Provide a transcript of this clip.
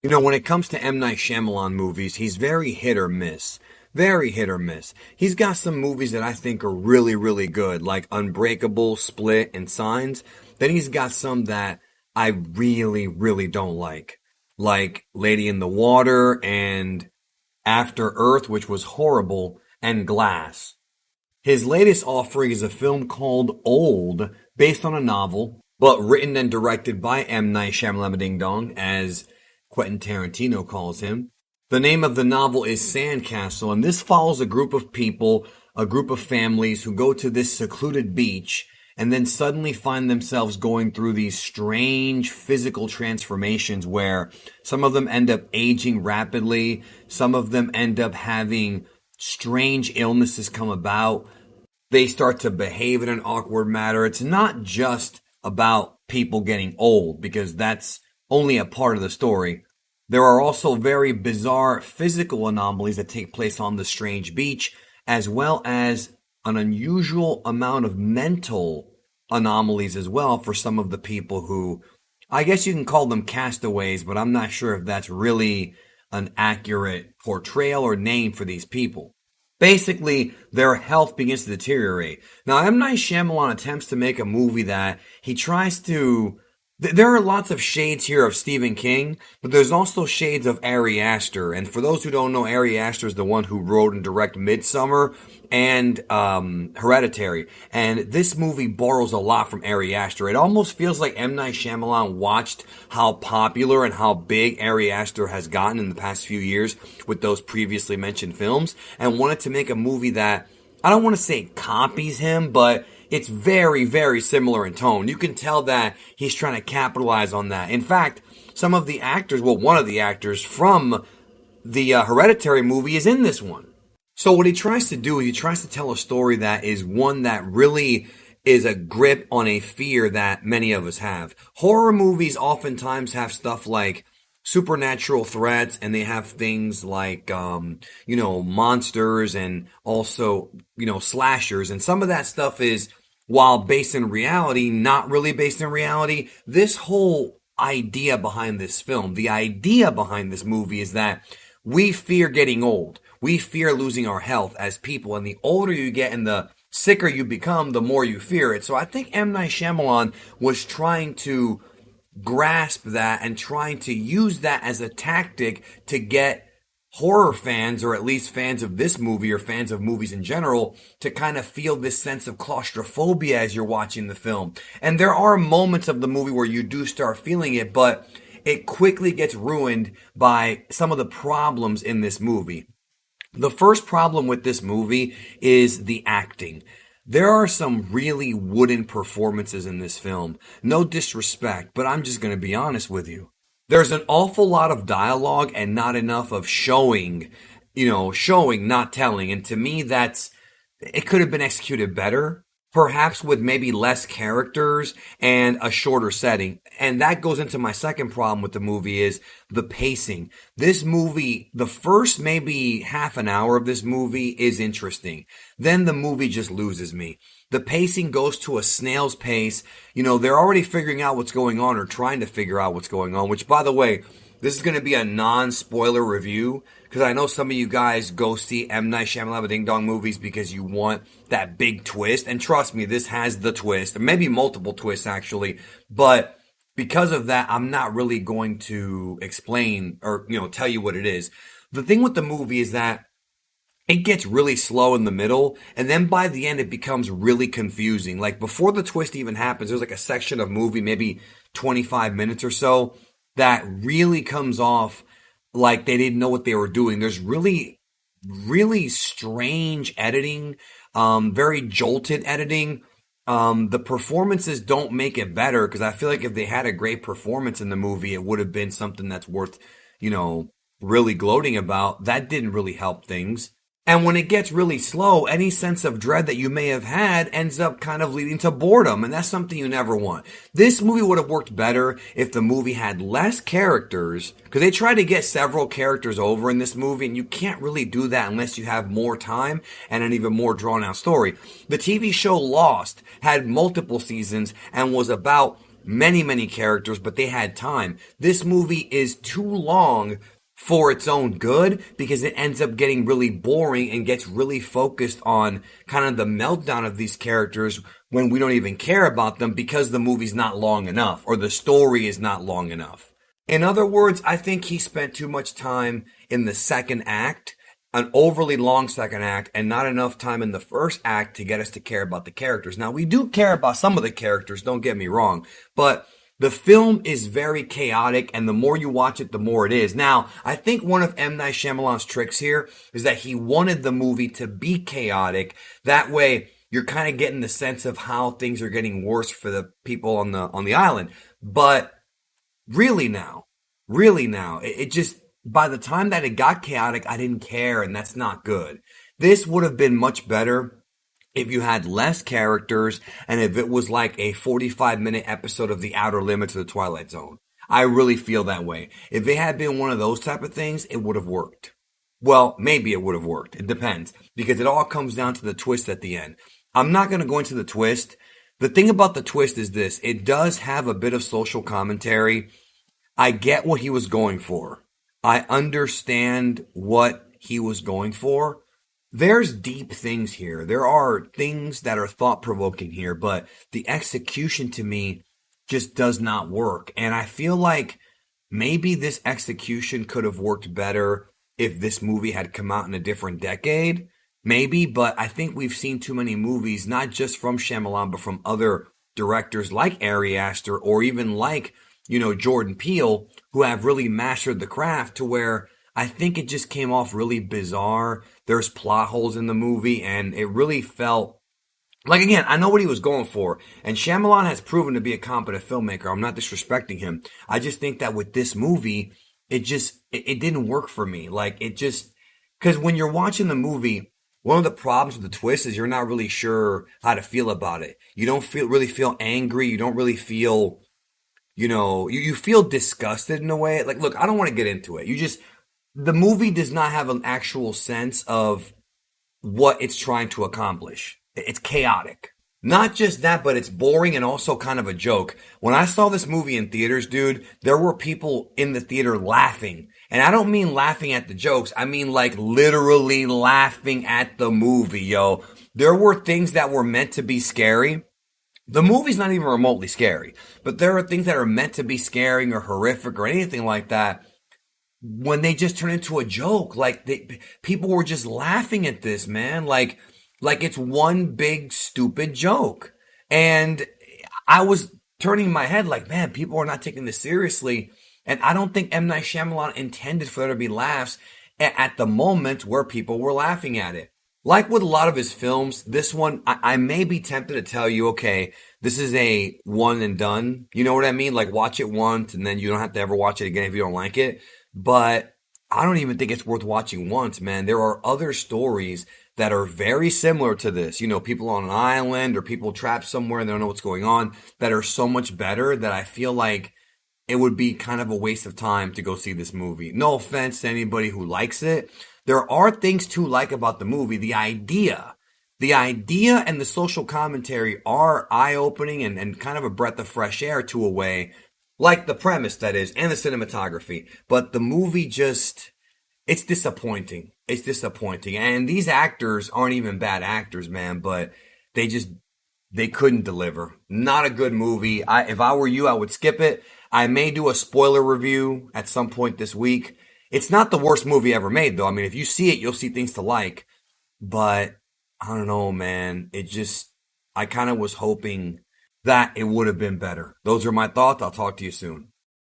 You know, when it comes to M Night Shyamalan movies, he's very hit or miss. Very hit or miss. He's got some movies that I think are really, really good, like Unbreakable, Split, and Signs. Then he's got some that I really, really don't like Lady in the Water and After Earth, which was horrible, and Glass. His latest offering is a film called Old, based on a novel, but written and directed by M. Night Shyamalan Ding Dong, as Quentin Tarantino calls him. The name of the novel is Sandcastle, and this follows a group of people, a group of families who go to this secluded beach and then suddenly find themselves going through these strange physical transformations where some of them end up aging rapidly, some of them end up having strange illnesses come about. They start to behave in an awkward manner. It's not just about people getting old, because that's only a part of the story. There are also very bizarre physical anomalies that take place on the strange beach, as well as an unusual amount of mental anomalies as well for some of the people who, I guess you can call them castaways, but I'm not sure if that's really an accurate portrayal or name for these people. Basically, their health begins to deteriorate. Now, M. Night Shyamalan attempts to make a movie that he tries to. There are lots of shades here of Stephen King, but there's also shades of Ari Aster. And for those who don't know, Ari Aster is the one who wrote and directed Midsummer and Hereditary. And this movie borrows a lot from Ari Aster. It almost feels like M. Night Shyamalan watched how popular and how big Ari Aster has gotten in the past few years with those previously mentioned films, and wanted to make a movie that, I don't want to say copies him, but it's very, very similar in tone. You can tell that he's trying to capitalize on that. In fact, some of the actors, well, one of the actors from the Hereditary movie is in this one. So what he tries to do is he tries to tell a story that is one that really is a grip on a fear that many of us have. Horror movies oftentimes have stuff like supernatural threats, and they have things like, monsters and also, slashers. And some of that stuff is, while based in reality, not really based in reality. This whole idea behind this film, the idea behind this movie is that we fear getting old. We fear losing our health as people. And the older you get and the sicker you become, the more you fear it. So I think M. Night Shyamalan was trying to grasp that and trying to use that as a tactic to get horror fans, or at least fans of this movie or fans of movies in general, to kind of feel this sense of claustrophobia as you're watching the film. And there are moments of the movie where you do start feeling it, but it quickly gets ruined by some of the problems in this movie. The first problem with this movie is the acting. There are some really wooden performances in this film. No disrespect, but I'm just going to be honest with you. There's an awful lot of dialogue and not enough of showing, not telling. And to me, it could have been executed better, perhaps with maybe less characters and a shorter setting. And that goes into my second problem with the movie is the pacing. This movie, the first maybe half an hour of this movie is interesting. Then the movie just loses me. The pacing goes to a snail's pace. They're already figuring out what's going on or trying to figure out what's going on, which, by the way, this is going to be a non-spoiler review, because I know some of you guys go see M. Night Shyamalan Ding Dong movies because you want that big twist. And trust me, this has the twist, or maybe multiple twists actually. But because of that, I'm not really going to explain or, tell you what it is. The thing with the movie is that it gets really slow in the middle, and then by the end it becomes really confusing. Like before the twist even happens, there's like a section of movie, maybe 25 minutes or so, that really comes off like they didn't know what they were doing. There's really, really strange editing, very jolted editing. The performances don't make it better, because I feel like if they had a great performance in the movie, it would have been something that's worth, really gloating about. That didn't really help things. And when it gets really slow, any sense of dread that you may have had ends up kind of leading to boredom, and that's something you never want. This movie would have worked better if the movie had less characters, because they try to get several characters over in this movie, and you can't really do that unless you have more time and an even more drawn-out story. The TV show Lost had multiple seasons and was about many, many characters, but they had time. This movie is too long for its own good because it ends up getting really boring and gets really focused on kind of the meltdown of these characters when we don't even care about them because the movie's not long enough or the story is not long enough. In other words, I think he spent too much time in the second act, an overly long second act, and not enough time in the first act to get us to care about the characters. Now, we do care about some of the characters, don't get me wrong, but the film is very chaotic, and the more you watch it, the more it is. Now, I think one of M. Night Shyamalan's tricks here is that he wanted the movie to be chaotic. That way, you're kind of getting the sense of how things are getting worse for the people on the island. But really now, it just, by the time that it got chaotic, I didn't care, and that's not good. This would have been much better if you had less characters and if it was like a 45-minute episode of The Outer Limits of the Twilight Zone. I really feel that way. If it had been one of those type of things, it would have worked. Well, maybe it would have worked. It depends. Because it all comes down to the twist at the end. I'm not going to go into the twist. The thing about the twist is this. It does have a bit of social commentary. I get what he was going for. I understand what he was going for. There's deep things here. There are things that are thought-provoking here, but the execution to me just does not work. And I feel like maybe this execution could have worked better if this movie had come out in a different decade. Maybe, but I think we've seen too many movies, not just from Shyamalan, but from other directors like Ari Aster or even like, Jordan Peele, who have really mastered the craft to where I think it just came off really bizarre. There's plot holes in the movie, and it really felt like, again, I know what he was going for. And Shyamalan has proven to be a competent filmmaker. I'm not disrespecting him. I just think that with this movie, it didn't work for me. Because when you're watching the movie, one of the problems with the twist is you're not really sure how to feel about it. You don't really feel angry. You don't really feel, you feel disgusted in a way. Like, look, I don't want to get into it. The movie does not have an actual sense of what it's trying to accomplish. It's chaotic. Not just that, but it's boring and also kind of a joke. When I saw this movie in theaters, dude, there were people in the theater laughing. And I don't mean laughing at the jokes. I mean like literally laughing at the movie, yo. There were things that were meant to be scary. The movie's not even remotely scary. But there are things that are meant to be scaring or horrific or anything like that when they just turn into a joke. People were just laughing at this, man. Like it's one big stupid joke. And I was turning my head like, man, people are not taking this seriously. And I don't think M. Night Shyamalan intended for there to be laughs at the moment where people were laughing at it. Like with a lot of his films, this one, I may be tempted to tell you, okay, this is a one and done. You know what I mean? Like watch it once and then you don't have to ever watch it again if you don't like it. But I don't even think it's worth watching once, man. There are other stories that are very similar to this. People on an island or people trapped somewhere and they don't know what's going on that are so much better that I feel like it would be kind of a waste of time to go see this movie. No offense to anybody who likes it. There are things to like about the movie. The idea and the social commentary are eye-opening and kind of a breath of fresh air to a way. Like the premise, that is, and the cinematography. But the movie it's disappointing. It's disappointing. And these actors aren't even bad actors, man, but they couldn't deliver. Not a good movie. If I were you, I would skip it. I may do a spoiler review at some point this week. It's not the worst movie ever made, though. I mean, if you see it, you'll see things to like. But I don't know, man. I kind of was hoping that it would have been better. Those are my thoughts. I'll talk to you soon.